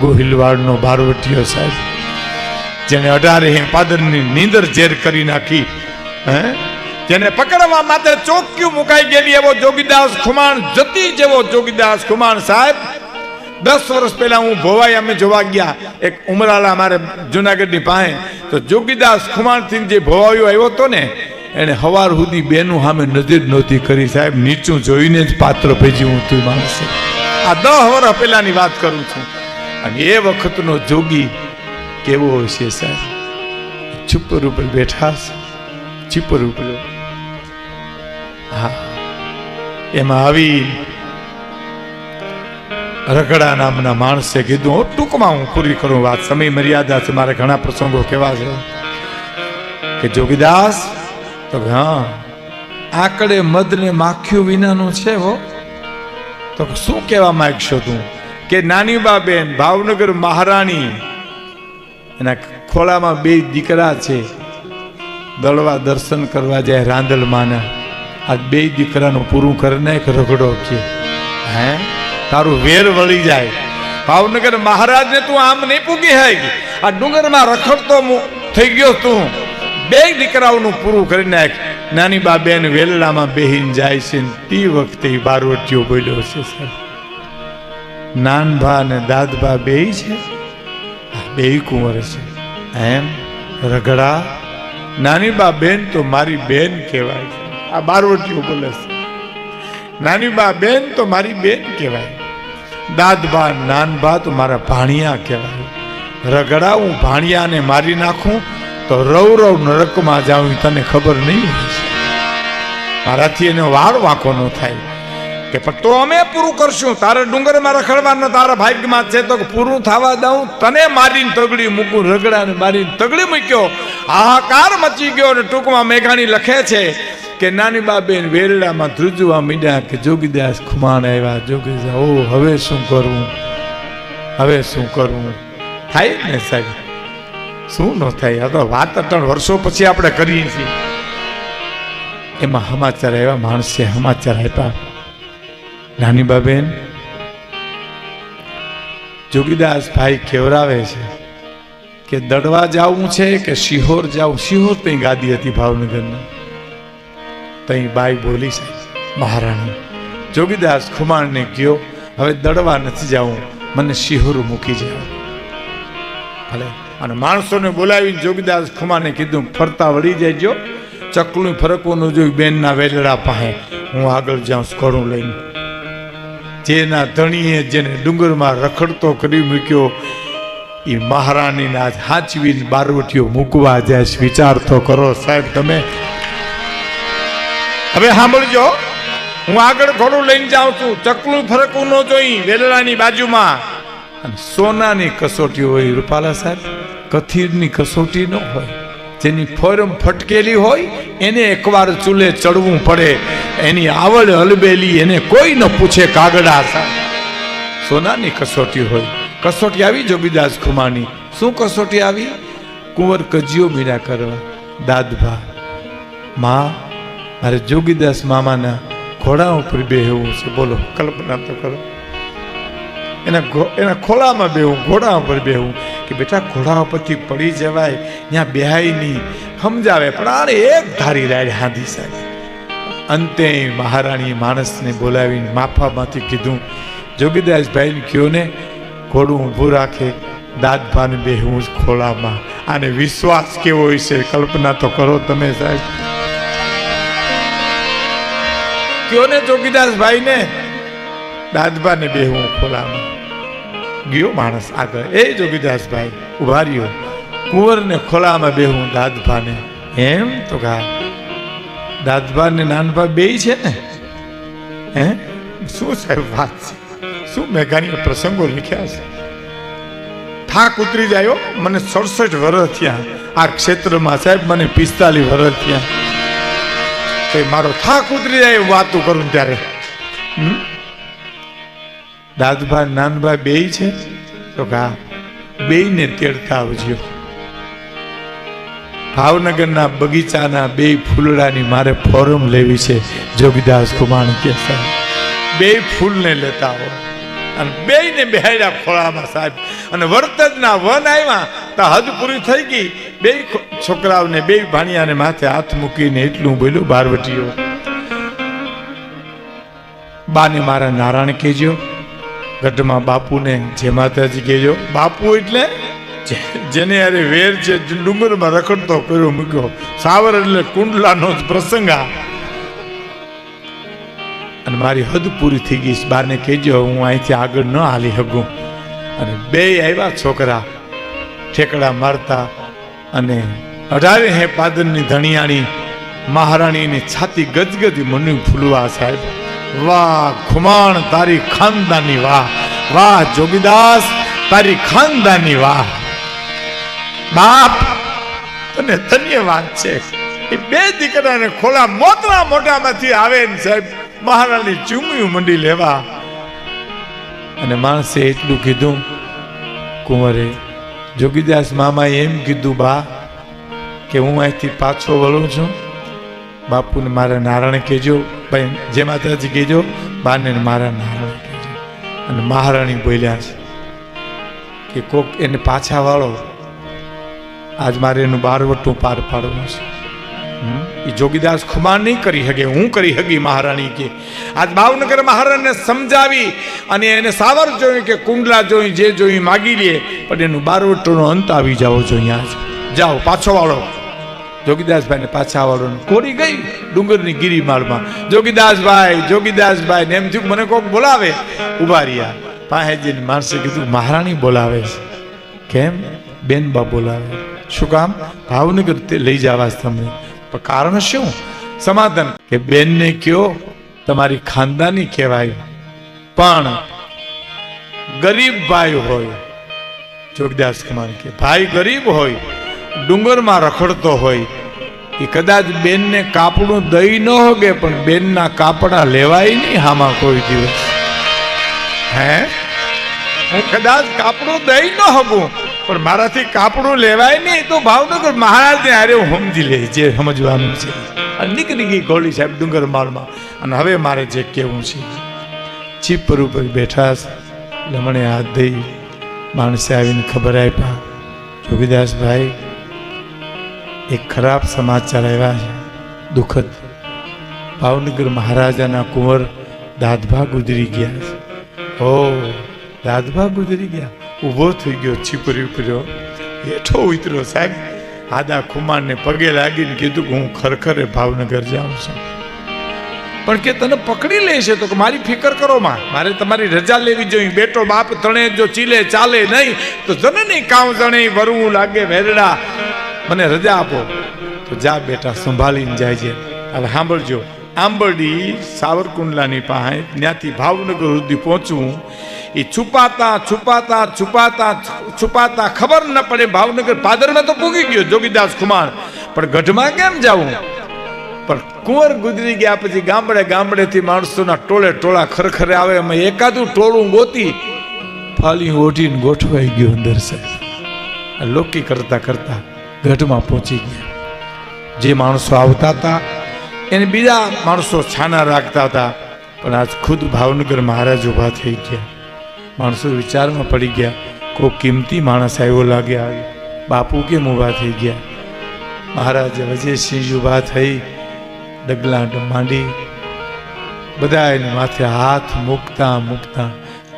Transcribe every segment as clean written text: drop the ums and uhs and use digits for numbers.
ગોહિલવાડનો બારવટીયો સાહેબ, જેને 18 પાદરની નીંદર ઝેર કરી નાખી, જેને પકડવા માટે ચોક્યું મુકાઈ ગયેલી એવો જોગીદાસ ખુમાણ જતી જેવો જોગીદાસ ખુમાણ સાહેબ. 10 વર્ષ પહેલા હું ભોવાઈ અમે જોવા ગયા એક ઉમરાળા મારે જુનાગઢની પાસે, તો જોગીદાસ ખુમાણથી જે ભોવાયો આવ્યો હતો ને એને હવાર સુધી બેનું સામે નજર નહોતી કરી સાહેબ, નીચું જોઈને જ પાત્ર ભેજ્યું હતું માણસે. આ 10 વર્ષ પહેલાની વાત કરું છું. અને એ વખતનો જોગી કેવો હશે સાહેબ, ચુપર ઉપર બેઠા છે, ચીપર ઉપર. હા, એમાં આવી રગડા નામના માણસે કીધું, ટૂંકમાં હું પૂરી કરું વાત, સમય મર્યાદા છે, મારે ઘણા પ્રસંગો કેવા છે કે જોગીદાસ તો હા આકડે મધ ને માખ્યું વિનાનું છે હો. તો શું કહેવા માંગશો તું? કે નાની બા બેન ભાવનગર મહારાણી એના ખોળામાં 2 દીકરા છે, દળવા દર્શન કરવા જાય રાંદલમાના. આ 2 દીકરાનું પૂરું કરી નાખ રગડો કે હે તારું વેર વળી જાય. ભાવનગર મહારાજને તું આમ નહીં પૂગી હે, આ ડુંગરમાં રખડતો થઈ ગયો તું. 2 દીકરાઓનું પૂરું કરી નાખ. નાની બા બેન વેલડામાં બેહીને જાય છે. તે વખતે બારવટીયો બોલ્યો છે સાહેબ, નાનભા અને દાદભા 2 છે, 2 કુંવર છે. એમ રગડા નાની બા બેન તો મારી બેન કહેવાય છે. આ બારવટીયો બોલે છે, નાની બા બેન તો મારી બેન કહેવાય, દાદભા નાનભા તો મારા ભાણિયા કહેવાય. રગડા હું ભાણિયાને મારી નાખું તો રવ રવ નરકમાં જાઉં, તને ખબર નહીં હોય. મારાથી એને વાળ વાંકો ન થાય કે પણ તો અમે પૂરું કરશું. તારે ડુંગરમાં રખડવાનું તારા ભાગ્યમાં છે તો પૂરું થવા દઉં? તને મારીને તગડી મૂકું. રગડાને મારીને તગડી મૂક્યો, હાહાકાર મચી ગયો. અને ટૂંકમાં મેઘાણી લખે છે કે નાની બા બેન વેરડામાં ધ્રુજવા મીડ્યા કે જોગીદાસ ખુમાણ આવ્યા. જોગીદાસ ઓ હવે શું કરવું, હવે શું કરવું? થાય ને સાહેબ, શું ન થાય? આ તો વાત 3 વર્ષો પછી આપણે કરીએ છીએ. એમાં સમાચાર આવ્યા, માણસે સમાચાર આપ્યા, નાની બા બેન જોગીદાસ ભાઈ કેવરાવે છે કે દડવા જવું છે કે શિહોર જવું. શિહોર ત્યાં ગાદી હતી ભાવનગરના. તઈ બાઈ બોલી સાહેબ મહારાણી, જોગીદાસ ખુમાણને ગયો હવે દડવા નથી જવું, મને શિહોર મૂકી જાવ. ભલે. અને માણસોને બોલાવીને જોગીદાસ ખુમાને કીધું ફરતા વળી જજો, ચકલું ફરકવાનું જોયું બેનના વેલડા પાસે, હું આગળ જાઉં ઘોડું લઈને. જેના ધણીએ જેને ડુંગરમાં રખડતો કરી મૂક્યો એ મહારાણીને આજ હાચવીને બારવટીઓ મૂકવા જાય. વિચાર તો કરો સાહેબ તમે. હવે સાંભળજો, હું આગળ ઘોડું લઈને જાઉં છું, ચકલું ફરકવું ન જોઈ વેલડાની બાજુમાં. અને સોનાની કસોટી હોય રૂપાલા સાહેબ, કથીરની કસોટી ન હોય. જેની ફોરમ ફટકેલી હોય એને એકવાર ચૂલે ચડવું પડે. એની આવડ હલબેલી એને કોઈ ન પૂછે કાગડા સાહેબ. સોનાની કસોટી હોય. કસોટી આવી જોગીદાસ ખુમાની. શું કસોટી આવી? કુંવર કજિયો મીરા કરવા. દાદભા માં મારે જોગીદાસ મામાના ઘોડા ઉપર બેહવું છે. બોલો કલ્પના તો કરો. એના ખોળામાં બેહું, ઘોડા ઉપર બેહું કે બેટા ઘોડા ઉપરથી પડી જવાય, ત્યાં બેહાય નહીં. સમજાવે પણ આને એક ધારી રાડ હાંધી સાહેબ. અંતે મહારાણી માણસને બોલાવીને માફામાંથી કીધું જોગીદાસ ભાઈને કયો ને ઘોડું ઊભું રાખે, દાદભાને બેહવું ખોળામાં. આને વિશ્વાસ કેવો હોય છે કલ્પના તો કરો તમે સાહેબ. કયો ને જોગીદાસ ભાઈ ને દાદભાને બેહવું ખોળામાં. ગયો માણસ આગળ, એ જોગીદાસ ભાઈ ઉભા રહ્યો, કુંવરને ખોળામાં બેહું દાદભાને. એમ તો કા દાદભા ને નાનભા 2 છે ને? હે શું સાહેબ વાત છે, શું મેઘાણી પ્રસંગો લખ્યા છે. થાક ઉતરી જાય. મને 67 વર્ષ થયા આ ક્ષેત્રમાં સાહેબ, મને 45 વર્ષ થયા. મારો થાક ઉતરી જાય વાતું કરું ત્યારે. દાદભા નાનભા 2 છે તો કા 2 ને તેડતા આવજો. ભાવનગરના બગીચાના 2 ફૂલડાની મારે ફોરમ લેવી છે. જોગીદાસ ખુમાણ કે 2 ફૂલને લેતા આવો અને બેયને બેહાડ્યા ખોળામાં સાહેબ. અને વર્તજના વન આવ્યા તો હદ પૂરી થઈ ગઈ. બે છોકરાઓને બે ભાણિયાને માથે હાથ મૂકીને એટલું બોલ્યું, બારવટીઓ બાને મારા નારાયણ કહેજો, ગઢમાં બાપુને જય માતાજી કહેજો. બાપુ એટલે જેને અરે વેર છે, ડુંગરમાં રખડતો કર્યો મૂક્યો. સાવર એટલે કુંડલાનો જ પ્રસંગ. અને મારી હદ પૂરી થઈ ગઈ, બાને કહેજો હું અહીંથી આગળ ન હાલી શકું. અને બે આવ્યા છોકરા ઠેકડા મારતા અને 18 હે પાદરની ધણિયાણી મહારાણીની છાતી ગજગજ મનુ ફૂલવા સાહેબ. વાહ ખુમાણ તારી ખાનદાની વાહ, વાહ જોગીદાસ તારી ખાનદાની વાહ. બાપ તને ધન્યવાદ છે. એ બે દીકરાને ખોલા મોતરા મોઢામાંથી આવે ને સાહેબ મહારાણી ચૂમ્યું મંડી લેવા. અને માણસે એટલું કીધું, કુંવરે જોગીદાસ મામાએ એમ કીધું બા કે હું અહીંથી પાછો વળું છું, બાપુને મારા નારાયણ કહેજો, ભાઈ જય માતાજી કહેજો, બાને મારા નારાયણ કહેજો. અને મહારાણી બોલ્યા છે કે કોક એને પાછા વાળો, આજ મારે એનું બારવટું પાર પાડવું છે. એ જોગીદાસ ખુમાણ નહીં કરી શકે, હું કરી શકી. મહારાણી કે આજ ભાવનગર મહારાણીને સમજાવી અને એને સાવર જોઈ કે કુંડલા જોઈ જે જોઈ માગી લે, પણ એનું બારવટોનો અંત આવી જાવો જોઈએ. આજ જાઓ પાછો વાળો. જોગીદાસભાઈ ને પાછા વાળો કોરી ગઈ ડુંગરની ગિરિમાળમાં. જોગીદાસભાઈ જોગીદાસભાઈ ને એમ થયું મને કોક બોલાવે. ઉભા રહ્યા પાસે જઈને માણસે કીધું મહારાણી બોલાવે છે. કેમ? બેનબા બોલાવે. શું કામ? ભાવનગર તે લઈ જવા તમને. પણ કારણ શું? સમાધાન કે બેનને કયો તમારી ખાનદાની કહેવાય, પણ ગરીબ ભાઈ હોય. જોગદાસ કુમાર કે ભાઈ ગરીબ હોય, ડુંગરમાં રખડતો હોય, એ કદાચ બેનને કાપડું દઈ ન હોગે, પણ બેનના કાપડા લેવાય નહીં હામાં કોઈ દિવસ. હે હું કદાચ કાપડું દઈ ન હોગું, પણ મારાથી કાપડું લેવાય નહીં. તો ભાવનગર મહારાજને હારે હું સમજી લે જે સમજવાનું છે. નીકળી ગઈ ગોળી સાહેબ ડુંગર માળમાં. અને હવે મારે જે કહેવું છે, ચીપર ઉપર બેઠા લમણે હાથ દઈ માણસે આવીને ખબર આપ્યા, જોગીદાસભાઈ એક ખરાબ સમાચાર આવ્યા છે, દુઃખદ. ભાવનગર મહારાજાના કુંવર દાદભા ગુજરી ગયા છે. ઓ દાદભા ગુજરી ગયા. ઊભો થઈ ગયો, છીપરી ઉપર્યો, હેઠો ઉતર્યો સાહેબ. આદા ખુમારને પગે લાગીને કીધું કે હું ખરેખર ભાવનગર જાઉં છું, પણ કે તને પકડી લેશે તો કે મારી ફિકર કરો માં, મારે તમારી રજા લેવી જોઈએ. બેટો બાપ તણે જો ચીલે ચાલે નહીં તો જને નહીં કામ જણે વરવું લાગે વેરડા, મને રજા આપો. તો જા બેટા સંભાળીને જાય છે. હવે સાંભળજો, આંબરડી સાવરકુંડલાની પાસે ત્યાંથી ભાવનગર સુધી પહોંચવું. એ છુપાતા છુપાતા છુપાતા છુપાતા ખબર ન પડે ભાવનગર પાદરમાં તો પૂગી ગયો જોગીદાસ ખુમાણ, પણ ગઢમાં કેમ જવું? પણ કુંવર ગુજરી ગયા પછી ગામડે ગામડેથી માણસોના ટોળે ટોળા ખરખરે આવે. એમાં એકાદું ટોળું ગોતી ફાલી ઓઢીને ગોઠવાઈ ગયું અંદર સાહેબ. લોકી કરતા કરતા ગઢમાં પહોંચી ગયા. જે માણસો આવતા હતા એને બીજા માણસો છાના રાખતા હતા, પણ આજ ખુદ ભાવનગર મહારાજ ઉભા થઈ ગયા. માણસો વિચારમાં પડી ગયા, કોઈ કિંમતી માણસ આવ્યો લાગે. આવી બાપુ કેમ ઊભા થઈ ગયા? મહારાજ વજયસિંહ ઊભા થઈ ડગલા માંડી બધા એને માથે હાથ મૂકતા મૂકતા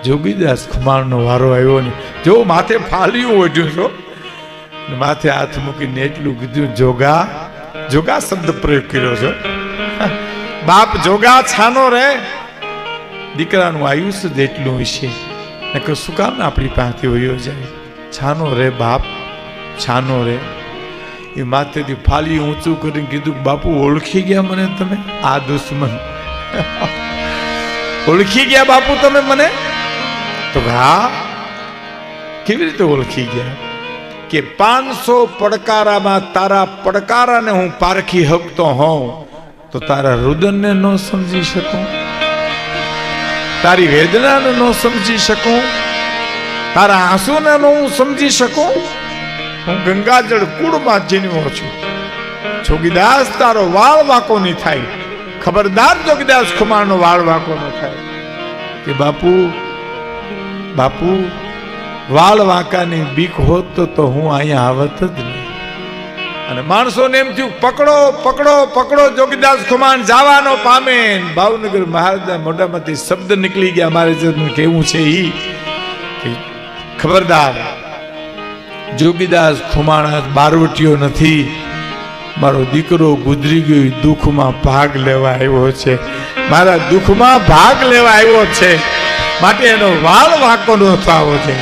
જોગીદાસ ખુમાણનો વારો આવ્યો ને જો માથે ફાલ્યું ઓઢ્યું છો, માથે હાથ મૂકીને એટલું કીધું, જોગા. જોગા શબ્દ પ્રયોગ કર્યો છો. બાપ જોગા છાનો રે. દીકરાનું આયુષ્ય જ એટલું હશે, નકર શું કામ આપણી પાસેથી વયો જાય? છાનો રે બાપ, છાનો રે. એ માથેથી ફાલી ઊંચું કરીને કીધું, બાપુ ઓળખી ગયા મને તમે? આ દુશ્મન ઓળખી ગયા બાપુ તમે મને? તો હા. કેવી રીતે ઓળખી ગયા? કે 500 પડકારામાં તારા પડકારાને હું પારખી શકતો હોઉં તો તારા રુદનને ન સમજી શકું, તારી વેદનાને ન સમજી શકું, તારા આંસુને ન હું સમજી શકું? હું ગંગાજળ કુળમાં જન્મ્યો છું. જોગીદાસ તારો વાળ વાંકો નહીં થાય. ખબરદાર જોગીદાસ ખુમારનો વાળ વાંકો ન થાય. કે બાપુ બાપુ વાળ વાંકાની બીક હોત તો હું અહીંયા આવત જ નહીં. અને માણસોને એમ થયું પકડો પકડો પકડો જોગીદાસ ખુમાણ જવાનો પામે. ભાવનગર મહારાજના મોઢામાંથી શબ્દ નીકળી ગયા. મારે જેનું કેવું છે ઈ કે ખબરદાર, જોગીદાસ ખુમાણ બારવટીયો નથી, મારો દીકરો ગુજરી ગયો દુઃખમાં ભાગ લેવા આવ્યો છે, મારા દુઃખમાં ભાગ લેવા આવ્યો છે, માટે એનો વાળ વાંકો ન થવો છે.